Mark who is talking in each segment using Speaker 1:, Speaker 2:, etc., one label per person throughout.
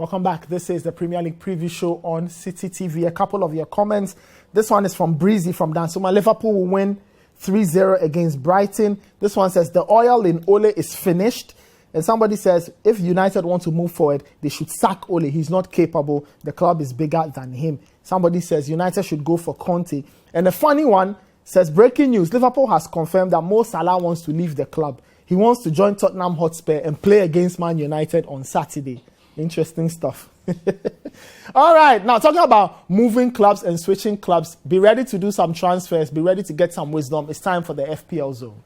Speaker 1: Welcome back. This is the Premier League preview show on Citi TV. A couple of your comments. This one is from Breezy from Dansuma. Liverpool will win 3-0 against Brighton. This one says the oil in Ole is finished. And somebody says if United want to move forward, they should sack Ole. He's not capable. The club is bigger than him. Somebody says United should go for Conte. And the funny one says breaking news. Liverpool has confirmed that Mo Salah wants to leave the club. He wants to join Tottenham Hotspur and play against Man United on Saturday. Interesting stuff. All right, now talking about moving clubs and switching clubs, be ready to do some transfers, be ready to get some wisdom. It's time for the FPL zone.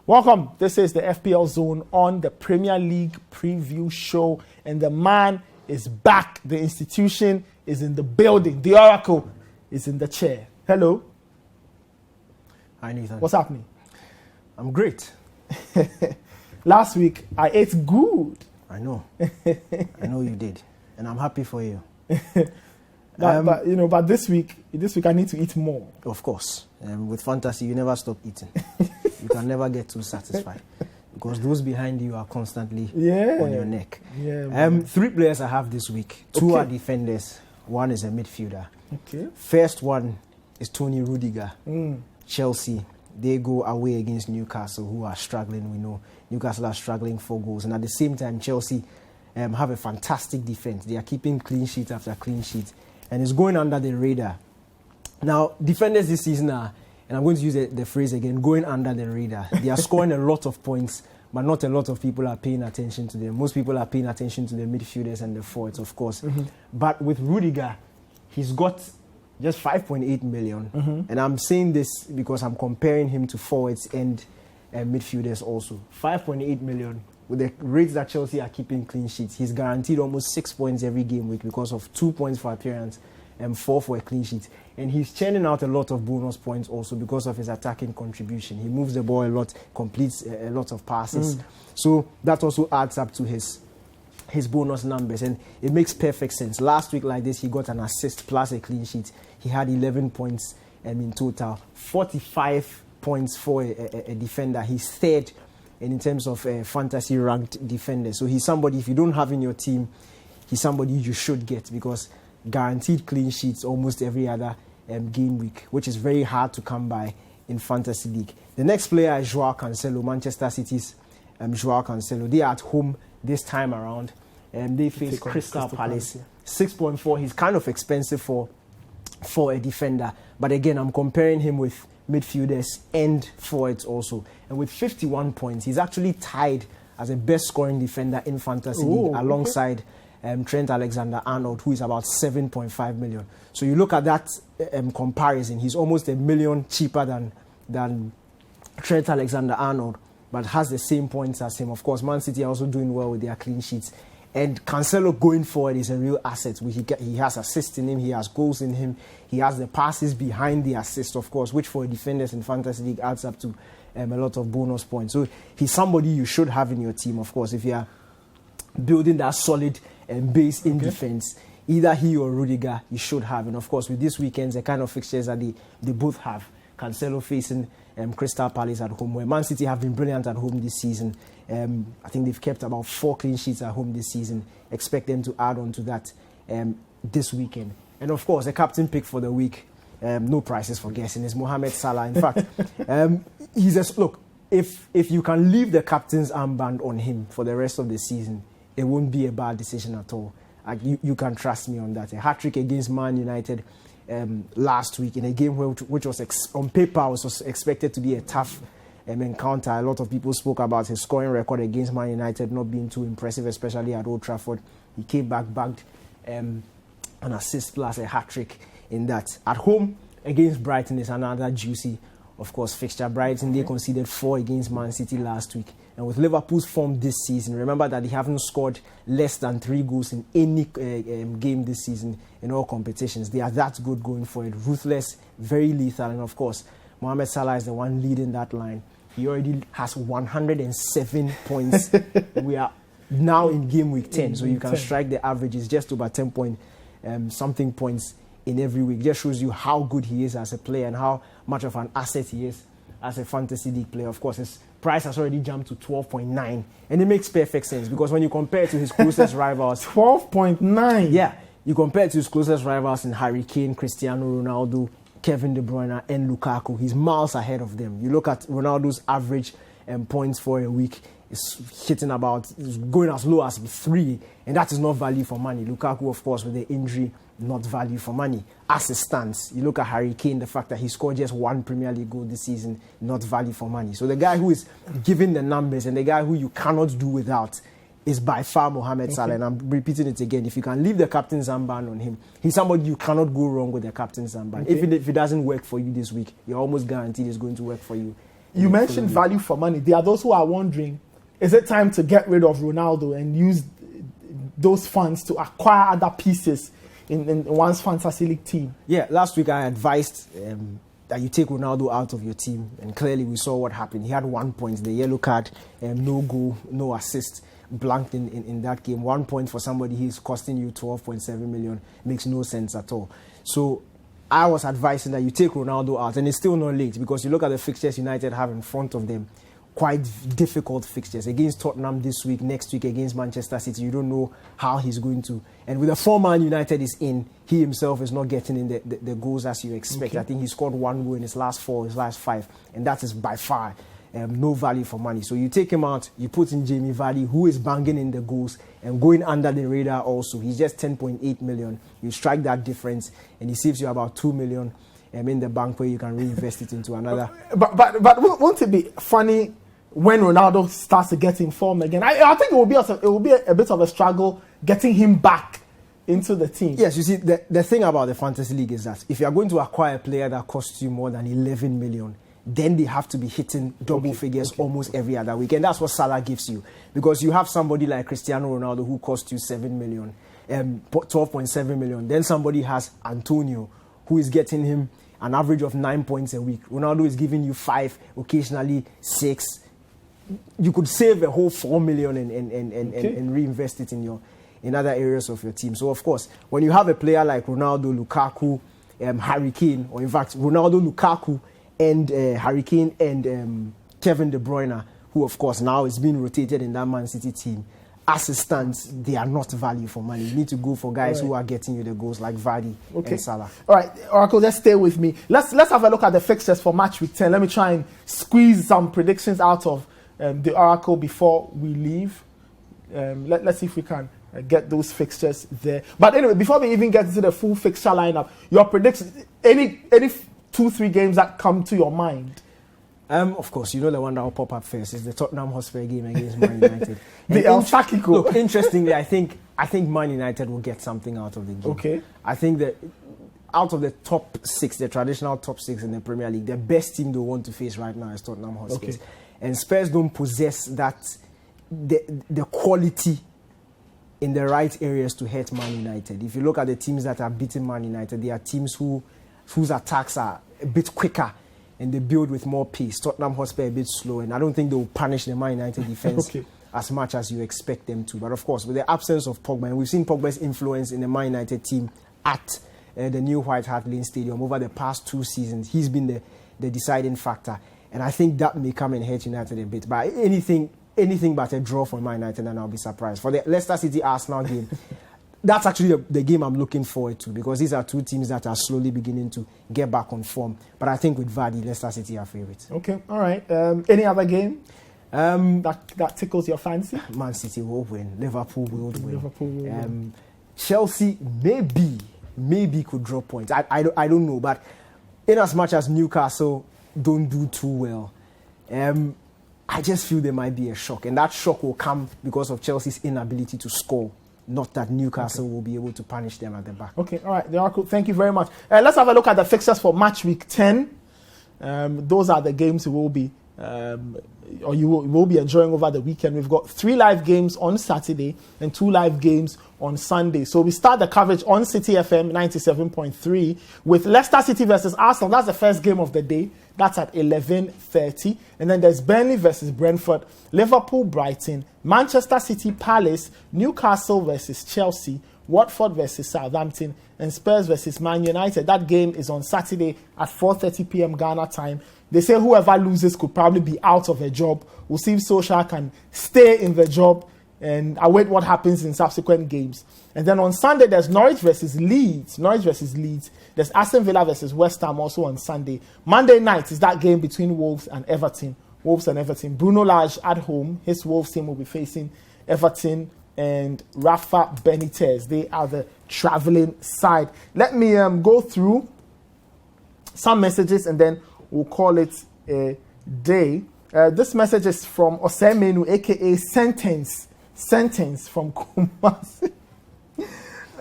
Speaker 1: Welcome. This is the FPL zone on the Premier League preview show, and the man is back. The institution is in the building. The Oracle is in the chair. Hello.
Speaker 2: Hi, Nathan.
Speaker 1: What's happening?
Speaker 2: I'm great.
Speaker 1: Last week, I ate good.
Speaker 2: I know. I know you did. And I'm happy for you.
Speaker 1: But this week I need to eat more.
Speaker 2: Of course. With fantasy, you never stop eating. You can never get too satisfied. Because those behind you are constantly on your neck.
Speaker 1: Yeah,
Speaker 2: 3 players I have this week. 2 are defenders. 1 is a midfielder.
Speaker 1: Okay.
Speaker 2: First one is Tony Rudiger. Chelsea. They go away against Newcastle, who are struggling. We know Newcastle are struggling for goals. And at the same time, Chelsea have a fantastic defense. They are keeping clean sheet after clean sheet. And it's going under the radar. Now, defenders this season are, and I'm going to use the phrase again, going under the radar. They are scoring a lot of points, but not a lot of people are paying attention to them. Most people are paying attention to the midfielders and the forwards, of course. But with Rudiger, he's got just 5.8 million. And I'm saying this because I'm comparing him to forwards and midfielders also. 5.8 million. With the rates that Chelsea are keeping clean sheets, he's guaranteed almost 6 points every game week because of 2 points for appearance and 4 for a clean sheet. And he's churning out a lot of bonus points also because of his attacking contribution. He moves the ball a lot, completes a lot of passes. So that also adds up to his bonus numbers, and it makes perfect sense. Last week like this, he got an assist plus a clean sheet. He had 11 points in total, 45 points for a defender. He's third in terms of fantasy ranked defender. So he's somebody, if you don't have in your team, he's somebody you should get because guaranteed clean sheets almost every other game week, which is very hard to come by in Fantasy League. The next player is Joao Cancelo, Manchester City's Joao Cancelo. They are at home this time around. They face Crystal Palace. 6.4. He's kind of expensive for a defender. But again, I'm comparing him with midfielders and forwards also. And with 51 points, he's actually tied as a best scoring defender in Fantasy League alongside Trent Alexander-Arnold, who is about 7.5 million. So you look at that comparison, he's almost $1 million cheaper than Trent Alexander-Arnold, but has the same points as him. Of course, Man City are also doing well with their clean sheets. And Cancelo going forward is a real asset. He has assists in him, he has goals in him, he has the passes behind the assist, of course, which for defenders in Fantasy League adds up to a lot of bonus points. So he's somebody you should have in your team, of course, if you are building that solid base in defense. Either he or Rudiger you should have. And of course, with this weekend, the kind of fixtures that they both have. Cancelo facing Crystal Palace at home, where Man City have been brilliant at home this season. I think they've kept about 4 clean sheets at home this season. Expect them to add on to that this weekend. And of course, the captain pick for the week, no prices for guessing, is Mohamed Salah. In fact, if you can leave the captain's armband on him for the rest of the season, it won't be a bad decision at all. You can trust me on that. A hat-trick against Man United last week in a game which was on paper was expected to be a tough encounter. A lot of people spoke about his scoring record against Man United not being too impressive, especially at Old Trafford. He came back, bagged an assist plus a hat-trick in that. At home against Brighton is another juicy, of course, fixture. Brighton, they conceded 4 against Man City last week. And with Liverpool's form this season, remember that they haven't scored less than 3 goals in any game this season in all competitions. They are that good going for it. Ruthless, very lethal. And of course, Mohamed Salah is the one leading that line. He already has 107 points. We are now in game week 10. So you can
Speaker 1: 10.
Speaker 2: strike the average. It's just over 10 point something points in every week. Just shows you how good he is as a player and how much of an asset he is as a fantasy league player. Of course, his price has already jumped to 12.9, and it makes perfect sense because when you compare it to his closest rivals,
Speaker 1: 12.9.
Speaker 2: Yeah, you compare it to his closest rivals in Harry Kane, Cristiano Ronaldo, Kevin De Bruyne, and Lukaku. He's miles ahead of them. You look at Ronaldo's average points for a week. It's going as low as 3, and that is not value for money. Lukaku, of course, with the injury, not value for money. As it stands, you look at Harry Kane, the fact that he scored just 1 Premier League goal this season, not value for money. So the guy who is giving the numbers and the guy who you cannot do without is by far Mohamed Salah. And I'm repeating it again. If you can leave the captain's armband on him, he's somebody you cannot go wrong with the captain's armband. Even if it doesn't work for you this week, you're almost guaranteed it's going to work for you.
Speaker 1: You mentioned value for money. There are those who are wondering, is it time to get rid of Ronaldo and use those funds to acquire other pieces in one's fantasy league team?
Speaker 2: Yeah, last week I advised that you take Ronaldo out of your team, and clearly we saw what happened. He had 1 point, the yellow card, no goal, no assist, blanked in that game. 1 point for somebody who's costing you 12.7 million makes no sense at all. So I was advising that you take Ronaldo out, and it's still not late because you look at the fixtures United have in front of them. Quite difficult fixtures against Tottenham this week, next week against Manchester City. You don't know how he's going to. And with the form United is in, he himself is not getting in the goals as you expect.
Speaker 1: Okay.
Speaker 2: I think he scored 1 goal in his last 4, his last 5, and that is by far no value for money. So you take him out, you put in Jamie Vardy, who is banging in the goals and going under the radar also. He's just 10.8 million. You strike that difference, and he saves you about 2 million in the bank where you can reinvest it into another.
Speaker 1: But won't it be funny when Ronaldo starts to get in form again? I think it will be a bit of a struggle getting him back into the team.
Speaker 2: Yes, you see, the thing about the fantasy league is that if you are going to acquire a player that costs you more than 11 million, then they have to be hitting double figures almost every other week. And that's what Salah gives you. Because you have somebody like Cristiano Ronaldo who costs you 7 million, 12.7 million. Then somebody has Antonio who is getting him an average of 9 points a week. Ronaldo is giving you 5, occasionally 6. You could save a whole 4 million and reinvest it in other areas of your team. So, of course, when you have a player like Ronaldo, Lukaku, Harry Kane, or in fact, Ronaldo, Lukaku, and Harry Kane and Kevin De Bruyne, who, of course, now is being rotated in that Man City team, as it stands, they are not value for money. You need to go for guys who are getting you the goals like Vardy and Salah.
Speaker 1: All right, Oracle, just stay with me. Let's have a look at the fixtures for match week 10. Let me try and squeeze some predictions out of the Oracle before we leave. Let's see if we can get those fixtures there. But anyway, before we even get into the full fixture lineup, your predictions, any 2-3 games that come to your mind?
Speaker 2: Of course, you know the one that will pop up first is the Tottenham Hotspur game against Man United.
Speaker 1: The El Shakico.
Speaker 2: Look, interestingly, I think Man United will get something out of the game.
Speaker 1: Okay.
Speaker 2: I think that out of the top 6, the traditional top 6 in the Premier League, the best team they want to face right now is Tottenham Hotspur.
Speaker 1: Okay.
Speaker 2: And Spurs don't possess that the quality in the right areas to hurt Man United. If you look at the teams that are beating Man United, they are teams whose attacks are a bit quicker and they build with more pace. Tottenham Hotspur a bit slow, and I don't think they will punish the Man United defense as much as you expect them to. But of course, with the absence of Pogba, and we've seen Pogba's influence in the Man United team at the new White Hart Lane Stadium over the past 2 seasons. He's been the deciding factor, and I think that may come and hurt United a bit. But anything but a draw for Man United, and I'll be surprised. For the Leicester City Arsenal game, that's actually the game I'm looking forward to, because these are 2 teams that are slowly beginning to get back on form. But I think with Vardy, Leicester City are favourites. Okay, all right. Any other game that tickles your fancy? Man City will win. Liverpool will win. Chelsea maybe could draw points. I don't know. But in as much as Newcastle don't do too well, I just feel there might be a shock. And that shock will come because of Chelsea's inability to score. Not that Newcastle will be able to punish them at the back. Okay, all right. Thank you very much. Let's have a look at the fixtures for match week 10. Those are the games we will be
Speaker 1: or you will be enjoying over the weekend. We've got 3 live games on Saturday and 2 live games on Sunday. So we start the coverage on Citi FM 97.3 with Leicester City versus Arsenal. That's the first game of the day. That's at 11:30. And then there's Burnley versus Brentford, Liverpool, Brighton, Manchester City, Palace, Newcastle versus Chelsea, Watford versus Southampton, and Spurs versus Man United. That game is on Saturday at 4:30 p.m. Ghana time. They say whoever loses could probably be out of a job. We'll see if Solskjaer can stay in the job and await what happens in subsequent games. And then on Sunday, there's Norwich versus Leeds. There's Aston Villa versus West Ham also on Sunday. Monday night is that game between Wolves and Everton. Bruno Lage at home. His Wolves team will be facing Everton and Rafa Benitez. They are the traveling side. Let me go through some messages and then we'll call it a day. This message is from Osemenu, aka Sentence from Kumasi.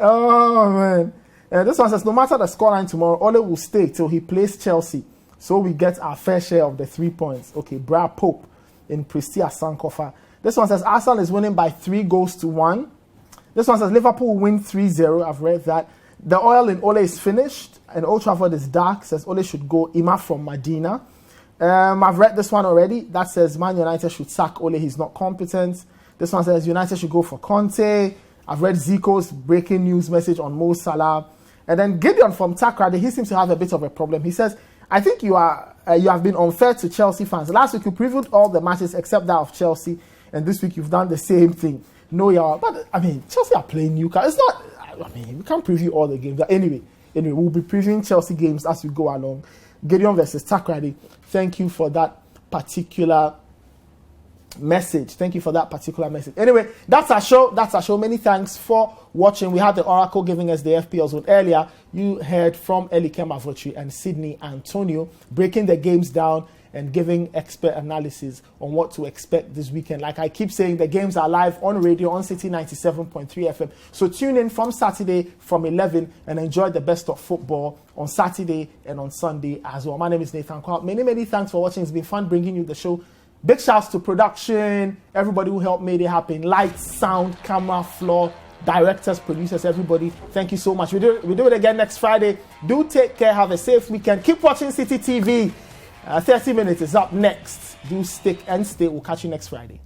Speaker 1: Oh man. This one says, no matter the scoreline tomorrow, Ole will stay till he plays Chelsea. So we get our fair share of the 3 points. Okay, Bra Pope in Prestia Sankofa. This one says, Arsenal is winning by 3-1. This one says, Liverpool will win 3-0. I've read that. The oil in Ole is finished and Old Trafford is dark. Says Ole should go. Ima from Medina. I've read this one already. That says Man United should sack Ole. He's not competent. This one says United should go for Conte. I've read Zico's breaking news message on Mo Salah. And then Gideon from Takrade, he seems to have a bit of a problem. He says, I think you have been unfair to Chelsea fans. Last week you previewed all the matches except that of Chelsea. And this week you've done the same thing. No, yeah, but I mean, Chelsea are playing Newcastle. It's not, I mean, we can't preview all the games. But anyway, we'll be previewing Chelsea games as we go along. Gideon versus Takrade. Thank you for that particular message. Anyway, that's our show. Many thanks for watching. We had the Oracle giving us the FPL zone earlier. You heard from Elike Mavotri and Sydney Antonio breaking the games down and giving expert analysis on what to expect this weekend. Like I keep saying, the games are live on radio on Citi 97.3 FM. So tune in from Saturday from 11 and enjoy the best of football on Saturday and on Sunday as well. My name is Nathan Kwal. Many thanks for watching. It's been fun bringing you the show. Big shouts to production, everybody who helped make it happen. Lights, sound, camera, floor, directors, producers, everybody. Thank you so much. We do it again next Friday. Do take care. Have a safe weekend. Keep watching Citi TV. 30 minutes is up next. Do stick and stay. We'll catch you next Friday.